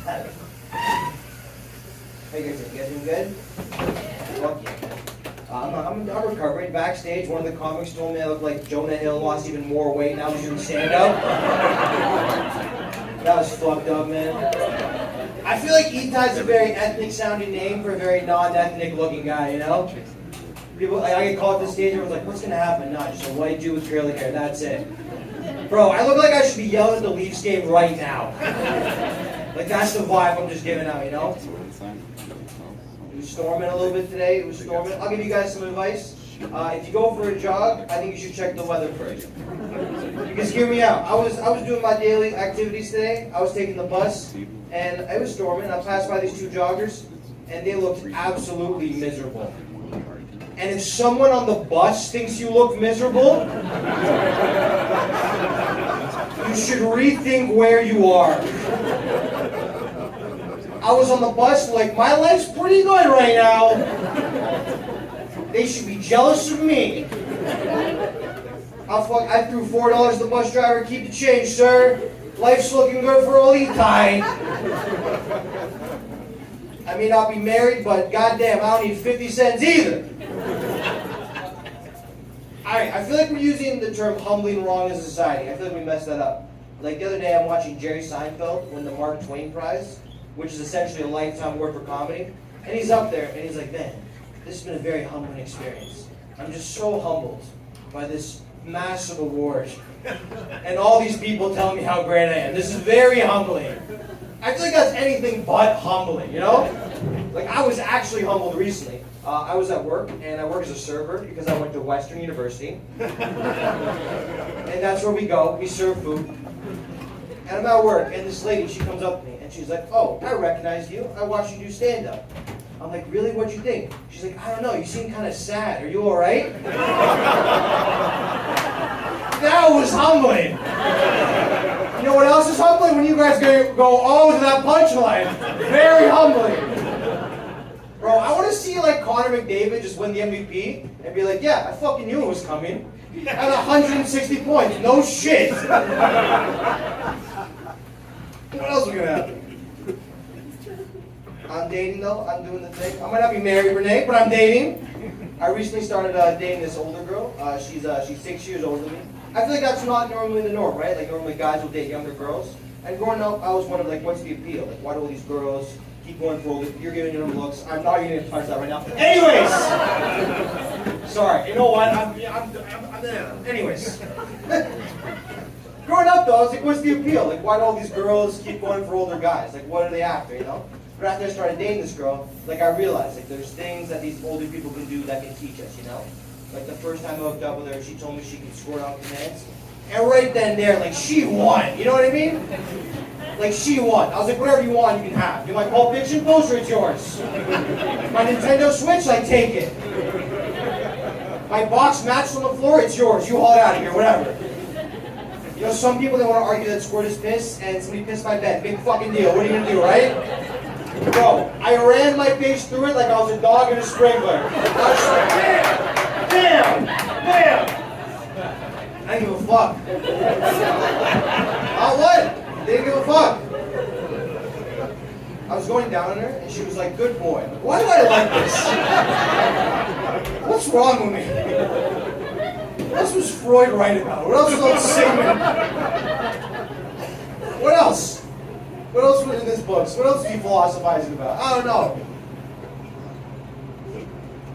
How you guys doing? You guys doing good? Fuck yeah, man. I'm recovering. Backstage, one of the comics told me I look like Jonah Hill, lost even more weight, now he's doing stand-up. That was fucked up, man. I feel like Etay's a very ethnic-sounding name for a very non-ethnic looking guy, you know? People, I get called to the stage, everyone's like, what's gonna happen? Nah, just a white dude with curly hair, that's it. Bro, I look like I should be yelling at the Leafs game right now. Like, that's the vibe I'm just giving out, you know? It was storming a little bit today. It was storming. I'll give you guys some advice. If you go for a jog, I think you should check the weather first. Because hear me out. I was doing my daily activities today. I was taking the bus, and it was storming. I passed by these two joggers, and they looked absolutely miserable. And if someone on the bus thinks you look miserable, you should rethink where you are. I was on the bus like, my life's pretty good right now. They should be jealous of me. I threw $4 to the bus driver. Keep the change, sir. Life's looking good for old Etay. I may not be married, but goddamn, I don't need 50 cents either. Alright, I feel like we're using the term humbling wrong as a society. I feel like we messed that up. Like the other day I'm watching Jerry Seinfeld win the Mark Twain Prize, which is essentially a lifetime award for comedy. And he's up there and he's like, man, this has been a very humbling experience. I'm just so humbled by this massive award. And all these people telling me how great I am. This is very humbling. I feel like that's anything but humbling, you know? Like, I was actually humbled recently. I was at work, and I work as a server because I went to Western University. And that's where we go. We serve food. And I'm at work, and this lady, she comes up to me, and she's like, oh, I recognize you. I watched you do stand-up. I'm like, really? What'd you think? She's like, I don't know. You seem kind of sad. Are you all right? That was humbling. You know what else is humbling? When you guys go oh to that punchline. Very humbling. Bro, I want to see like Connor McDavid just win the MVP and be like, yeah, I fucking knew it was coming. At 160 points. No shit. What else is going to happen? I'm dating though. I'm doing the thing. I might not be married, Renee, but I'm dating. I recently started dating this older girl. She's 6 years older than me. I feel like that's not normally the norm, right? Like normally guys will date younger girls. And growing up, I was wondering like, what's the appeal? Like, why do all these girls keep going for it? You're giving them looks. I'm not even gonna touch that right now. Anyways, sorry. You know what? I'm anyways. Growing up though, I was like, what's the appeal? Like, why do all these girls keep going for older guys? Like, what are they after? You know? But after I started dating this girl, like I realized like there's things that these older people can do that can teach us. You know? Like the first time I hooked up with her, she told me she could squirt on commands. And right then and there, like she won. You know what I mean? Like she won. I was like, whatever you want, you can have. Do my Pulp Fiction poster, it's yours. My Nintendo Switch, I take it. My box matched on the floor, it's yours. You haul it out of here, whatever. You know, some people, they want to argue that squirt is piss, and somebody pissed my bed. Big fucking deal. What are you going to do, right? Bro, I ran my face through it like I was a dog in a sprinkler. I was like, bam! Bam! I didn't give a fuck. What? Didn't give a fuck. I was going down on her, and she was like, good boy. Why do I like this? What's wrong with me? What else was Freud right about? What else was on Sigmund? What else? What else was in this book? What else are you philosophizing about? I don't know.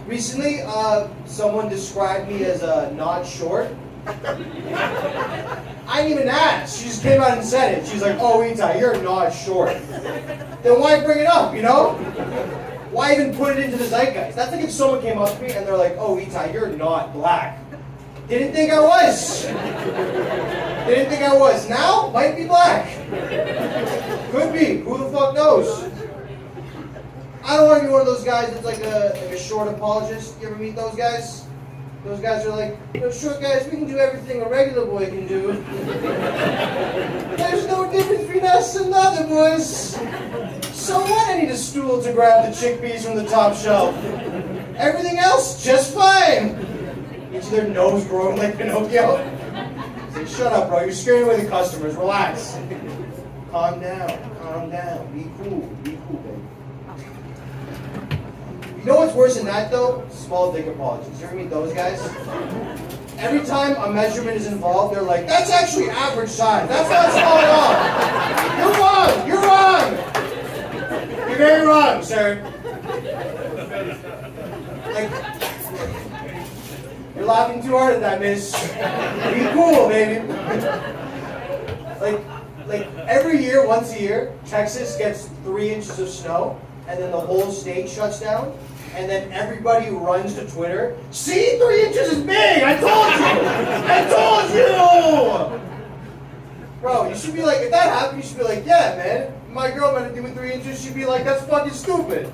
Recently, someone described me as not short. I didn't even ask. She just came out and said it. She's like, oh, Etay, you're not short. Then why bring it up, you know? Why even put it into the zeitgeist? That's like if someone came up to me and they're like, oh, Etay, you're not black. Didn't think I was. Didn't think I was. Now, might be black. Could be. Who the fuck knows? I don't want to be one of those guys that's like a short apologist. You ever meet those guys? Those guys are like, you know, short guys, we can do everything a regular boy can do. There's no difference between us and the other boys. So what? I need a stool to grab the chickpeas from the top shelf. Everything else, just fine. Each of their nose growing like Pinocchio. Say, shut up, bro. You're scaring away the customers. Relax. calm down, be cool, baby. You know what's worse than that though? Small dick apologies. You ever meet those guys? Every time a measurement is involved, they're like, that's actually average size. That's not small at all. You're wrong. You're very wrong, sir. Like, you're laughing too hard at that, miss. Be cool, baby. Like every year, once a year, Texas gets 3 inches of snow, and then the whole state shuts down. And then everybody runs to Twitter. See, 3 inches is big. I told you. Bro, you should be like, if that happened, you should be like, yeah, man. My girl meant to do with 3 inches. She'd be like, that's fucking stupid.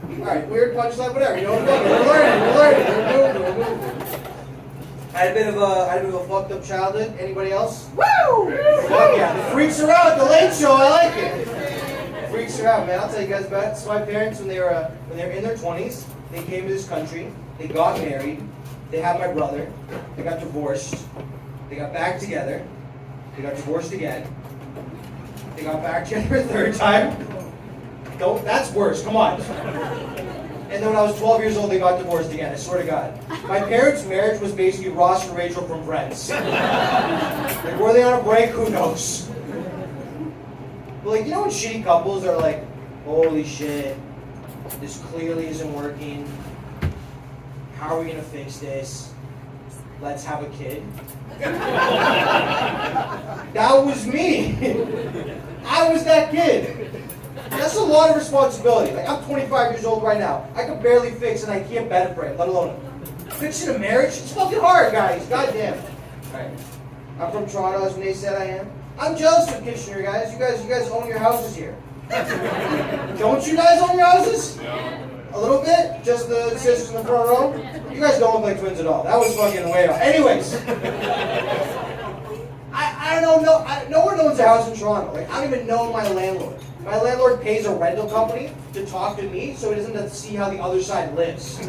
All right, weird punchline, whatever. You know what I'm doing? We're moving. I had a bit of a fucked up childhood. Anybody else? Woo! Fuck yeah, the freaks are out. The Late Show. I like it. Freaks are out, man. I'll tell you guys about it. So my parents, when they were in their 20s, they came to this country. They got married. They had my brother. They got divorced. They got back together. They got divorced again. They got back together a third time. Don't. That's worse. Come on. And then when I was 12 years old, they got divorced again. I swear to God. My parents' marriage was basically Ross and Rachel from Friends. Like, were they on a break? Who knows? But like, you know when shitty couples are like, holy shit, this clearly isn't working. How are we gonna fix this? Let's have a kid. That was me. I was that kid. That's a lot of responsibility. Like, I'm 25 years old right now. I can barely fix an IKEA bed frame, let alone fixing a marriage. It's fucking hard, guys. Goddamn. Alright. I'm from Toronto, as Renee said I am. I'm jealous of Kitchener, guys. You guys own your houses here. Don't you guys own your houses? No. A little bit? Just the sisters in the front row? You guys don't look like twins at all. That was fucking way off. Anyways. I don't know. No one owns a house in Toronto. Like, I don't even know my landlord. My landlord pays a rental company to talk to me so he doesn't have to see how the other side lives.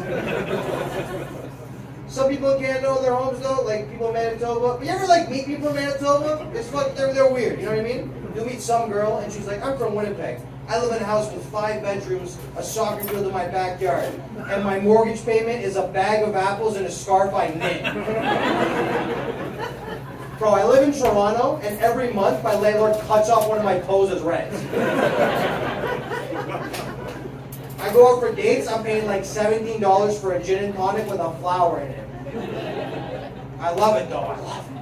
Some people can't know their homes though, like people in Manitoba. But you ever like meet people in Manitoba? It's fucking, they're weird, you know what I mean? You'll meet some girl and she's like, I'm from Winnipeg. I live in a house with 5 bedrooms, a soccer field in my backyard, and my mortgage payment is a bag of apples and a scarf I knit. Bro, I live in Toronto, and every month my landlord cuts off one of my toes as rent. I go out for dates, I'm paying like $17 for a gin and tonic with a flower in it. I love it though, I love it.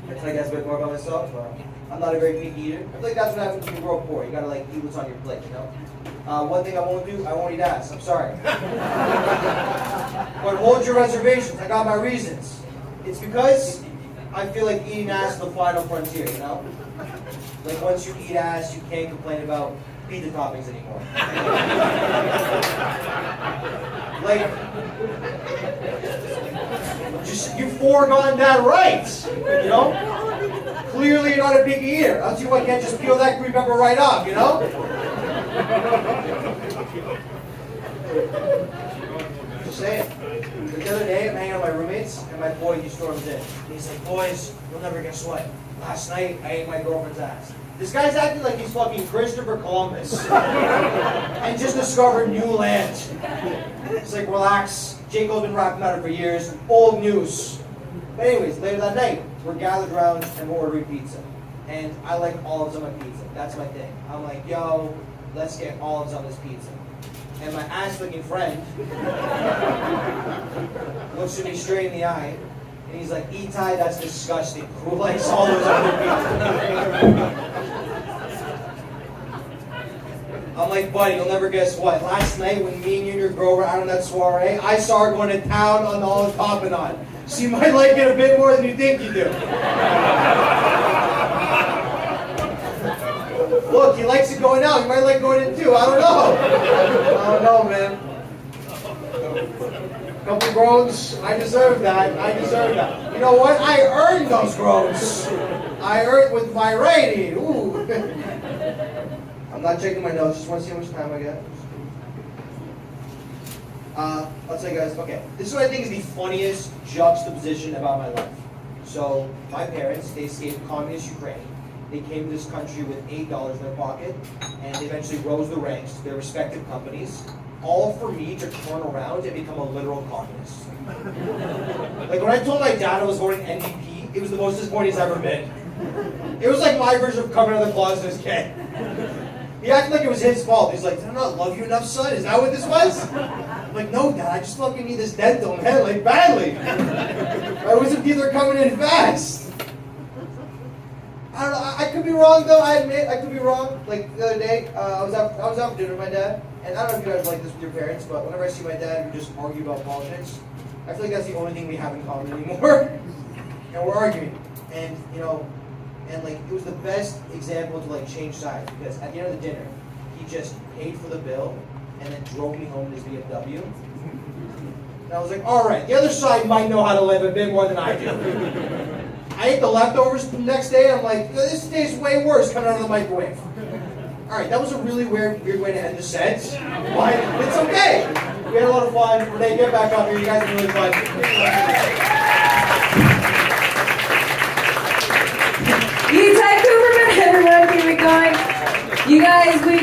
I tell you guys a bit more about myself. I'm not a very picky eater. I feel like that's what happens when you grow up poor. You gotta like eat what's on your plate, you know? One thing I won't do, I won't eat ass, I'm sorry. But hold your reservations, I got my reasons. It's because I feel like eating ass is the final frontier, you know? Like once you eat ass, you can't complain about pizza toppings anymore. Like, just you foregone that right, you know? Clearly you're not a picky eater. I'll see why I can't just peel that green pepper right off, you know? Just saying. The other day, I'm hanging out with my roommates, and my boy, he storms in. He's like, boys, you'll never guess what. Last night, I ate my girlfriend's ass. This guy's acting like he's fucking Christopher Columbus. And just discovered new land. It's like, relax. Jacob's been rapping about it for years. Old news. But anyways, later that night, we're gathered around and we're ordering pizza. And I like olives on my pizza. That's my thing. I'm like, yo, let's get olives on this pizza. And my ass-licking friend looks at me straight in the eye, and he's like, Etay, that's disgusting. Who likes olives on their pizza? I'm like, buddy, you'll never guess what. Last night when me and you and your girl were out on that soiree, I saw her going to town on the olive tapenade. So you might like it a bit more than you think you do. Look, he likes it going out. You might like going in too. I don't know. I don't know, man. Couple groans. I deserve that. I deserve that. You know what? I earned those groans. I earned with my rating. Ooh. I'm not checking my notes. Just want to see how much time I got. I'll tell you guys. Okay, this is what I think is the funniest juxtaposition about my life. So my parents, they escaped communist Ukraine. They came to this country with $8 in their pocket, and they eventually rose the ranks to their respective companies, all for me to turn around and become a literal communist. Like when I told my dad I was voting NDP, it was the most disappointing he's ever been. It was like my version of coming out of the closet as a kid. He acted like it was his fault. He's like, did I not love you enough, son? Is that what this was? I'm like, no, Dad, I just fucking need this dental, man, like badly. My wisdom teeth are coming in fast. I don't know, I could be wrong though, I admit, I could be wrong. Like the other day, I was out for dinner with my dad, and I don't know if you guys like this with your parents, but whenever I see my dad, we just argue about politics. I feel like that's the only thing we have in common anymore. And we're arguing. And, you know, and like it was the best example to like change sides, because at the end of the dinner, he just paid for the bill and then drove me home in his BMW. And I was like, all right, the other side might know how to live a bit more than I do. I ate the leftovers the next day, and I'm like, this tastes way worse coming out of the microwave. All right, that was a really weird way to end the set, but it's okay. We had a lot of fun. Renee, get back up here. You guys are really fun. Etay, Kuperman, everyone, keep it going. You guys, we got